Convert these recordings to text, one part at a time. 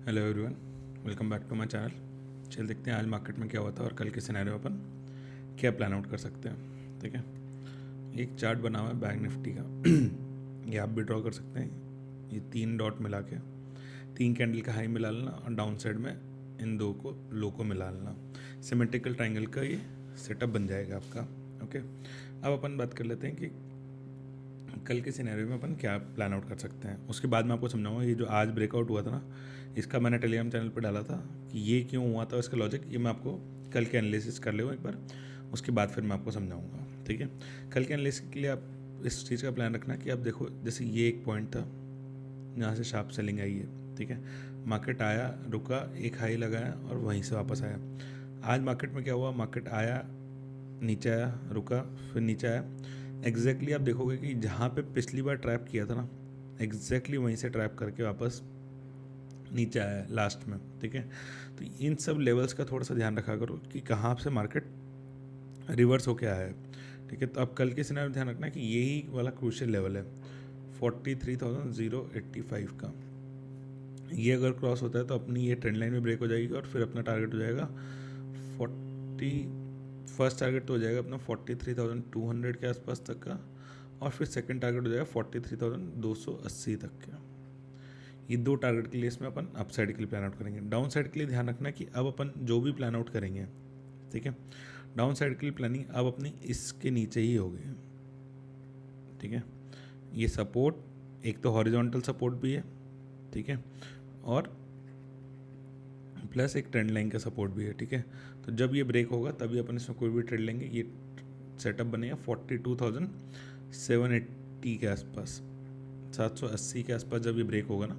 Hello everyone, welcome back to my channel. चल देखते हैं आज मार्केट में क्या हुआ था और कल के सिनेरियो अपन क्या प्लान आउट कर सकते हैं। ठीक है, एक चार्ट बना हुआ है बैंक निफ्टी का ये आप भी ड्रॉ कर सकते हैं। ये 3 डॉट मिला के 3 कैंडल का हाई मिला लेना और डाउन साइड में इन दो को लो को मिला लेना। सिमेट्रिकल ट्राइंगल का ये सेटअप बन जाएगा आपका। ओके, अब अपन बात कर लेते हैं कि कल के सिनेरियो में अपन क्या प्लान आउट कर सकते हैं। उसके बाद मैं आपको समझाऊंगा ये जो आज ब्रेकआउट हुआ था ना, इसका मैंने टेलीग्राम चैनल पर डाला था कि ये क्यों हुआ था, इसका लॉजिक ये मैं आपको कल के एनालिसिस कर ले एक बार, उसके बाद फिर मैं आपको समझाऊंगा। ठीक है, कल के एनालिसिस के लिए आप इस चीज़ का प्लान रखना कि आप देखो जैसे ये एक पॉइंट था, यहाँ से शार्प सेलिंग आई है। ठीक है, मार्केट आया, रुका, एक हाई लगाया और वहीं से वापस आया। आज मार्केट में क्या हुआ, मार्केट आया, नीचे आया, रुका, फिर नीचे आया। एग्जैक्टली आप देखोगे कि जहाँ पे पिछली बार ट्रैप किया था ना, एग्जैक्टली वहीं से ट्रैप करके वापस नीचे आया लास्ट में। ठीक है, तो इन सब लेवल्स का थोड़ा सा ध्यान रखा करो कि कहाँ से मार्केट रिवर्स होके आया है। ठीक है, तो अब कल के सिनेरियो में ध्यान रखना कि यही वाला क्रूशियल लेवल है 43,085 का। ये अगर क्रॉस होता है तो अपनी ये ट्रेंड लाइन में ब्रेक हो जाएगी और फिर अपना टारगेट हो जाएगा 40, फर्स्ट टारगेट तो हो जाएगा अपना 43,200 के आसपास तक का, और फिर सेकंड टारगेट हो जाएगा 43,280 तक का। ये दो टारगेट के लिए इसमें अपन अप साइड के लिए प्लान आउट करेंगे। डाउन साइड के लिए ध्यान रखना कि अब अपन जो भी प्लान आउट करेंगे, ठीक है, डाउन साइड के लिए प्लानिंग अब अपनी इसके नीचे ही होगी। ठीक है, ये सपोर्ट एक तो हॉरिजॉन्टल सपोर्ट भी है, ठीक है, और प्लस एक ट्रेंड लाइन का सपोर्ट भी है। ठीक है, तो जब ये ब्रेक होगा तभी अपन इसमें कोई भी ट्रेड लेंगे। ये सेटअप बनेगा 42,780 के आसपास, 780 के आसपास। जब ये ब्रेक होगा ना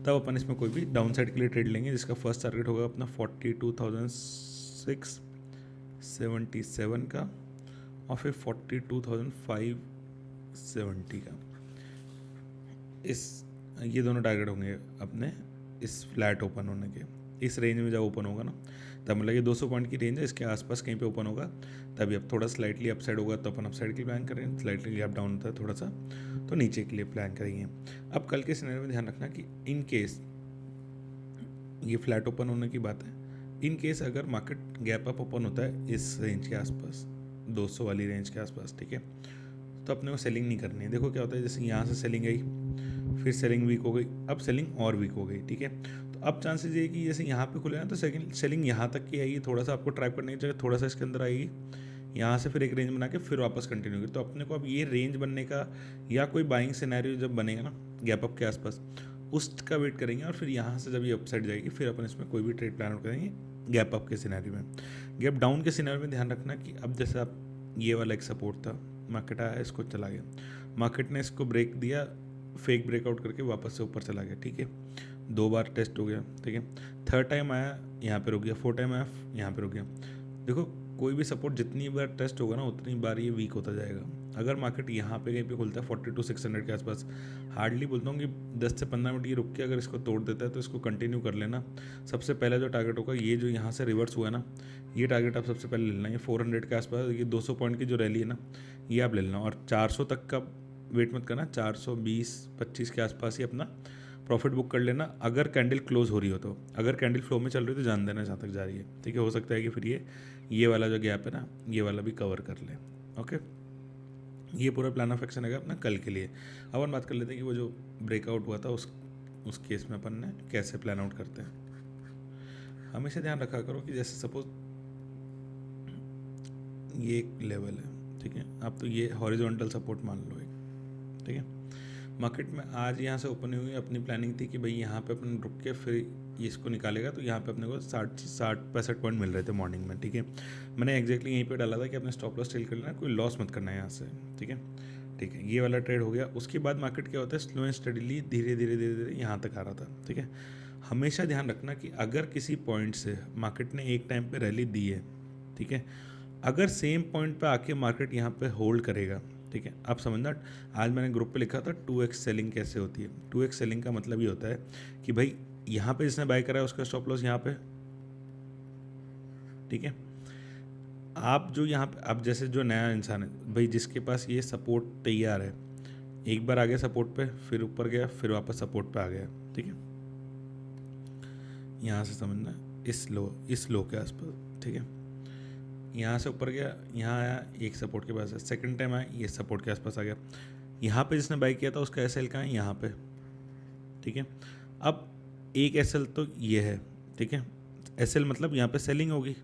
तब अपन इसमें कोई भी डाउन साइड के लिए ट्रेड लेंगे, जिसका फर्स्ट टारगेट होगा अपना 42,677 का और फिर 42,570 का। इस ये दोनों टारगेट होंगे अपने इस फ्लैट ओपन होने के। इस रेंज में जब ओपन होगा ना तब मतलब ये 200 पॉइंट की रेंज है, इसके आसपास कहीं पे ओपन होगा तभी। अब थोड़ा स्लाइटली अपसाइड होगा तो अपन अपसाइड के लिए प्लान करेंगे, स्लाइटली अप डाउन होता है थोड़ा सा तो नीचे के लिए प्लान करेंगे। अब कल के सिनेरियो में ध्यान रखना कि इन केस ये फ्लैट ओपन होने की बात है, इन केस अगर मार्केट गैप अप ओपन होता है इस रेंज के आसपास, 200 वाली रेंज के आसपास, ठीक है, तो अपने को सेलिंग नहीं करनी है। देखो क्या होता है, जैसे यहाँ से सेलिंग आई, फिर सेलिंग वीक हो गई, अब सेलिंग और वीक हो गई। ठीक है, तो अब चांसेस ये कि जैसे यहाँ पे खुले ना तो सेकंड सेलिंग यहाँ तक की आएगी, थोड़ा सा आपको ट्रैप करने की जगह थोड़ा सा इसके अंदर आएगी, यहाँ से फिर एक रेंज बना के फिर वापस कंटिन्यू होगी। तो अपने को अब ये रेंज बनने का या कोई बाइंग सिनेरियो जब बनेगा ना गैप अप के आसपास, उसका वेट करेंगे और फिर यहाँ से जब ये अपसाइड जाएगी फिर अपन इसमें कोई भी ट्रेड प्लान आउट करेंगे गैप अप के सिनेरियो में। गैप डाउन के सिनेरियो में ध्यान रखना कि अब जैसे आप ये वाला एक सपोर्ट था, मार्केट आया, इसको चला गया, मार्केट ने इसको ब्रेक दिया, फेक ब्रेकआउट करके वापस से ऊपर चला गया। ठीक है, 2 बार टेस्ट हो गया। ठीक है, थर्ड टाइम आया, यहाँ पे रुक गया, फोर्थ टाइम आया, यहाँ पे रुक गया। देखो कोई भी सपोर्ट जितनी बार टेस्ट होगा ना उतनी बार ये वीक होता जाएगा। अगर मार्केट यहाँ पे कहीं पे खुलता है 42,600 के आसपास, हार्डली बोलता हूँ कि 10 से 15 मिनट ये रुक के अगर इसको तोड़ देता है तो इसको कंटिन्यू कर लेना। सबसे पहला जो टारगेट होगा ये जो यहाँ से रिवर्स हुआ है ना, ये टारगेट आप सबसे पहले ले लेना। ये 400 के आसपास, ये 200 पॉइंट की जो रैली है ना ये आप ले लेना, और 400 तक का वेट मत करना, 420-25 के आसपास ही अपना प्रॉफिट बुक कर लेना। अगर कैंडल क्लोज हो रही हो तो, अगर कैंडल फ्लो में चल रही हो तो जान देना जहाँ तक जा रही है। ठीक है, हो सकता है कि फिर ये वाला जो गैप है ना ये वाला भी कवर कर ले। ओके, ये पूरा प्लान ऑफ एक्शन है अपना कल के लिए। अब हम बात कर लेते हैं कि वो जो ब्रेकआउट हुआ था उस केस में अपन ने कैसे प्लान आउट करते हैं। हमेशा ध्यान रखा करो कि जैसे सपोज ये एक लेवल है, ठीक है, आप तो ये हॉरिजॉन्टल सपोर्ट मान लो एक, ठीक है, मार्केट में आज यहाँ से ओपन हुई, अपनी प्लानिंग थी कि भाई यहाँ पे अपन रुक के फिर ये इसको निकालेगा, तो यहाँ पे अपने को 60-65 पॉइंट मिल रहे थे मॉर्निंग में। ठीक है, मैंने एग्जैक्टली यहीं पे डाला था कि अपने स्टॉप लॉस सेल कर लेना, कोई लॉस मत करना है यहाँ से। ठीक है, ठीक है, ये वाला ट्रेड हो गया। उसके बाद मार्केट क्या होता है, स्लो एंड स्टडीली धीरे धीरे धीरे धीरे यहाँ तक आ रहा था। ठीक है, हमेशा ध्यान रखना कि अगर किसी पॉइंट से मार्केट ने एक टाइम पर रैली दी है, ठीक है, अगर सेम पॉइंट पे आके मार्केट यहाँ पे होल्ड करेगा, ठीक है, आप समझना। आज मैंने ग्रुप पे लिखा था 2x सेलिंग कैसे होती है। 2x सेलिंग का मतलब ये होता है कि भाई यहाँ पे जिसने बाय करा है उसका स्टॉप लॉस यहाँ पे, ठीक है, आप जो यहाँ पे, आप जैसे जो नया इंसान है भाई जिसके पास ये सपोर्ट तैयार है, एक बार आ गया सपोर्ट पे, फिर ऊपर गया, फिर वापस सपोर्ट पे आ गया, ठीक है, यहाँ से समझना, इस लो के आसपास, ठीक है। यहाँ से ऊपर गया, यहाँ आया, एक सपोर्ट के पास है, सेकंड टाइम आया, ये सपोर्ट के आसपास आ गया। यहाँ पे जिसने बाई किया था उसका एसएल कहाँ है, यहाँ पे, ठीक है। अब एक एसएल तो ये है, ठीक है। एसएल मतलब यहाँ पे सेलिंग होगी,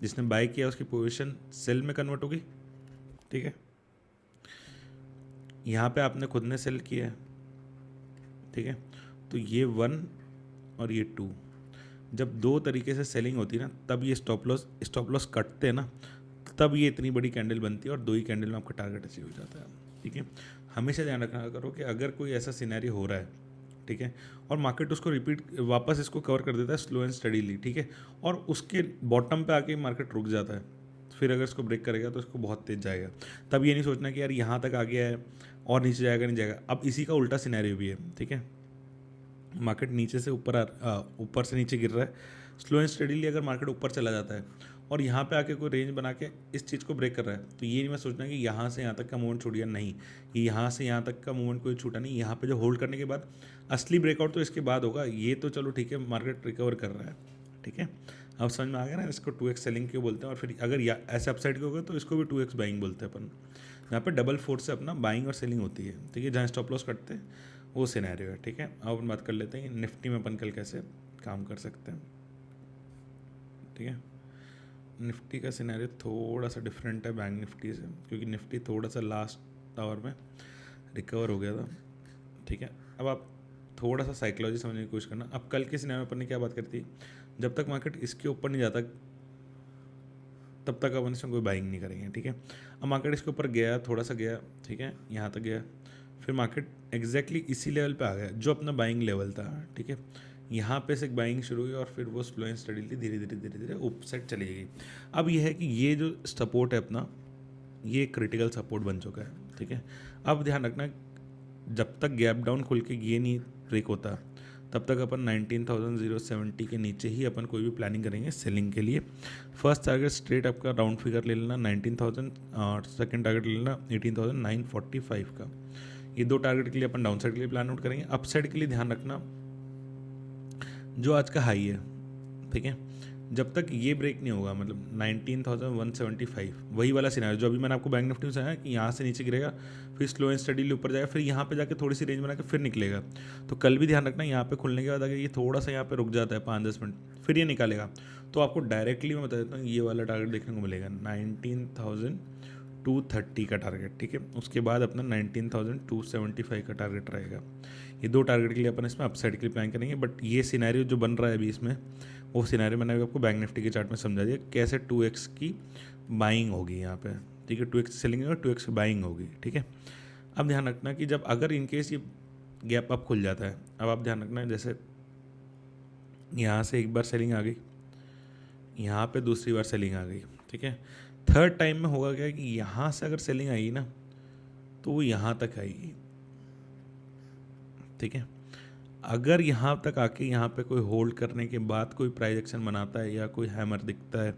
जिसने बाई किया उसकी पोजीशन सेल में कन्वर्ट होगी, ठीक है। यहाँ पे आपने खुद ने सेल किया है, ठीक है। तो ये 1 और ये 2, जब दो तरीके से सेलिंग होती है ना, तब ये स्टॉप लॉस कटते हैं ना, तब ये इतनी बड़ी कैंडल बनती है और 2 ही कैंडल में आपका टारगेट अचीव हो जाता है, ठीक है। हमेशा ध्यान रखना करो कि अगर कोई ऐसा सिनेरियो हो रहा है, ठीक है, और मार्केट उसको रिपीट वापस इसको कवर कर देता है स्लो एंड स्टडीली, ठीक है, और उसके बॉटम पे आके मार्केट रुक जाता है, फिर अगर इसको ब्रेक करेगा तो इसको बहुत तेज जाएगा। तब ये नहीं सोचना कि यार यहाँ तक आ गया है और नीचे जाएगा नहीं जाएगा। अब इसी का उल्टा सिनेरियो भी है, ठीक है। मार्केट नीचे से ऊपर से नीचे गिर रहा है, स्लो एंड स्टडीली अगर मार्केट ऊपर चला जाता है और यहाँ पे आके कोई रेंज बना के इस चीज़ को ब्रेक कर रहा है, तो ये नहीं मैं सोचना कि यहाँ से यहाँ तक का मूवमेंट छूट गया, नहीं, ये यहाँ से यहाँ तक का मूवमेंट कोई छूटा नहीं। यहाँ पे जो होल्ड करने के बाद असली ब्रेकआउट तो इसके बाद होगा। ये तो चलो ठीक है, मार्केट रिकवर कर रहा है, ठीक है। अब समझ में आ गया ना इसको 2x सेलिंग क्यों बोलते हैं। और फिर अगर ऐसे अपसाइड के होगा तो इसको भी 2x बाइंग बोलते हैं अपन। यहाँ पे डबल फोर्स से अपना बाइंग और सेलिंग होती है, ठीक है। जहाँ स्टॉप लॉस कटते हैं वो सिनेरियो है, ठीक है। अब अपन बात कर लेते हैं निफ्टी में अपन कल कैसे काम कर सकते हैं, ठीक है। निफ्टी का सिनेरियो थोड़ा सा डिफरेंट है बैंक निफ्टी से, क्योंकि निफ्टी थोड़ा सा लास्ट आवर में रिकवर हो गया था, ठीक है। अब आप थोड़ा सा साइकोलॉजी समझने की कोशिश करना। अब कल के सिनेरियो पर ने क्या बात करती, जब तक मार्केट इसके ऊपर नहीं जाता तब तक अपन इसमें कोई बाइंग नहीं करेंगे, ठीक है। अब मार्केट इसके ऊपर गया, थोड़ा सा गया, ठीक है, यहाँ तक गया, फिर मार्केट एग्जैक्टली इसी लेवल पे आ गया जो अपना बाइंग लेवल था, ठीक है। यहाँ पे से एक बाइंग शुरू हुई और फिर वो स्लो एंड स्टडीली धीरे धीरे ऊप साइड चली गई। अब ये है कि ये जो सपोर्ट है अपना, ये क्रिटिकल सपोर्ट बन चुका है, ठीक है। अब ध्यान रखना, जब तक गैप डाउन खुल के ये नहीं ब्रेक होता तब तक अपन 19,070 के नीचे ही अपन कोई भी प्लानिंग करेंगे सेलिंग के लिए। फर्स्ट टारगेट स्ट्रेट आपका राउंड फिगर ले लेना 19,000 और सेकंड टारगेट ले लेना 18,945 का। ये दो टारगेट के लिए अपन डाउन साइड के लिए प्लान आउट करेंगे। अप साइड के लिए ध्यान रखना जो आज का हाई है, ठीक है, जब तक ये ब्रेक नहीं होगा, मतलब 19,175 वही वाला सिनेरियो जो अभी मैंने आपको बैंक निफ्टी में बताया कि यहाँ से नीचे गिरेगा, फिर स्लो एंड स्टडीली ऊपर जाएगा, फिर यहाँ पे जाके थोड़ी सी रेंज बना के फिर निकलेगा। तो कल भी ध्यान रखना, यहाँ पे खुलने के बाद अगर ये थोड़ा सा यहाँ पे रुक जाता है 5-10 मिनट, फिर ये निकालेगा, तो आपको डायरेक्टली मैं बता देता हूँ ये वाला टारगेट देखने को मिलेगा 19,230 का टारगेट, ठीक है। उसके बाद अपना 19,275 का टारगेट रहेगा। ये दो टारगेट के लिए अपन इसमें अपसाइड के लिए प्लान करेंगे। बट ये सिनेरियो जो बन रहा है अभी इसमें, वो सिनेरियो मैंने अभी आपको बैंक निफ्टी के चार्ट में समझा दिया कैसे 2x की बाइंग होगी यहाँ पे, ठीक है। 2x सेलिंग और 2x की बाइंग होगी, ठीक है। अब ध्यान रखना कि जब अगर इनकेस ये गैप अप खुल जाता है, अब आप ध्यान रखना जैसे यहाँ से एक बार सेलिंग आ गई, यहाँ पे दूसरी बार सेलिंग आ गई, ठीक है। थर्ड टाइम में होगा क्या कि यहाँ से अगर सेलिंग आएगी ना तो वो यहाँ तक आएगी, ठीक है। अगर यहाँ तक आके यहाँ पे कोई होल्ड करने के बाद कोई प्राइस एक्शन बनाता है या कोई हैमर दिखता है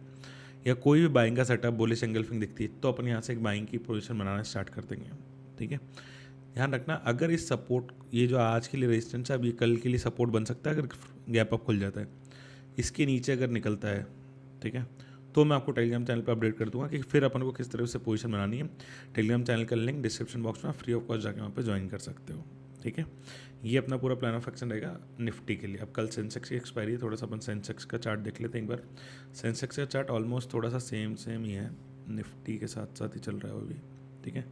या कोई भी बाइंग का सेटअप बुलिश एंगल्फिंग दिखती है, तो अपन यहाँ से एक बाइंग की पोजीशन बनाना स्टार्ट कर देंगे, ठीक है। ध्यान रखना अगर इस सपोर्ट, ये जो आज के लिए रेजिस्टेंस है, अब ये कल के लिए सपोर्ट बन सकता है अगर गैप अप खुल जाता है, इसके नीचे अगर निकलता है, ठीक है, तो मैं आपको टेलीग्राम चैनल पे अपडेट कर दूंगा कि फिर अपन को किस तरह से पोजीशन बनानी है। टेलीग्राम चैनल का लिंक डिस्क्रिप्शन बॉक्स में फ्री ऑफ कॉस्ट जाके वहाँ पे ज्वाइन कर सकते हो, ठीक है। ये अपना पूरा प्लान ऑफ एक्शन रहेगा निफ्टी के लिए। अब कल सेंसेक्स की एक्सपायरी है, थोड़ा सा अपन सेंसेक्स का चार्ट देख लेते हैं एक बार। सेंसेक्स का चार्ट ऑलमोस्ट थोड़ा सा सेम ही है, निफ्टी के साथ साथ ही चल रहा है वो भी, ठीक है।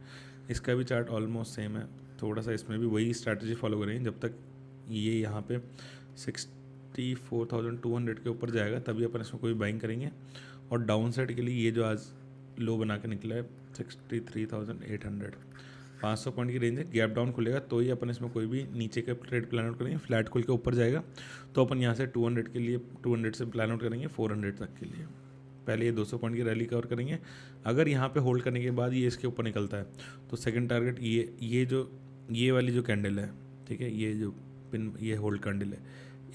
इसका भी चार्ट ऑलमोस्ट सेम है, थोड़ा सा इसमें भी वही स्ट्रैटेजी फॉलो करेंगे। जब तक ये यहाँ पे 64,200 के ऊपर जाएगा तभी अपन इसमें कोई बाइंग करेंगे। और डाउन साइड के लिए ये जो आज लो बना के निकला है 63,800, 500 पॉइंट की रेंज है। गैप डाउन खुलेगा तो ही अपन इसमें कोई भी नीचे का ट्रेड प्लान आउट करेंगे। फ्लैट खुल के ऊपर जाएगा तो अपन यहाँ से 200 के लिए 200 से प्लान आउट करेंगे 400 तक के लिए। पहले ये 200 पॉइंट की रैली कवर करेंगे। अगर यहाँ पे होल्ड करने के बाद ये इसके ऊपर निकलता है तो सेकंड टारगेट ये वाली जो कैंडल है, ठीक है, ये जो ये होल्ड कैंडल है,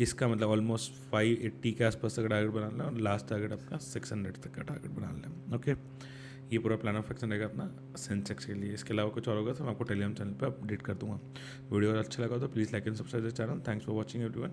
इसका मतलब ऑलमोस्ट 580 के आसपास तक टारगेट बना लें और लास्ट टारगेट आपका 600 तक का टारगेट बना लें, ओके। ये पूरा प्लान ऑफ एक्शन रहेगा अपना सेंसेक्स के लिए। इसके अलावा कुछ और होगा तो मैं आपको टेलीग्राम चैनल पे अपडेट कर दूंगा। वीडियो अगर अच्छा लगा तो please like and subscribe the channel. Thanks for watching everyone.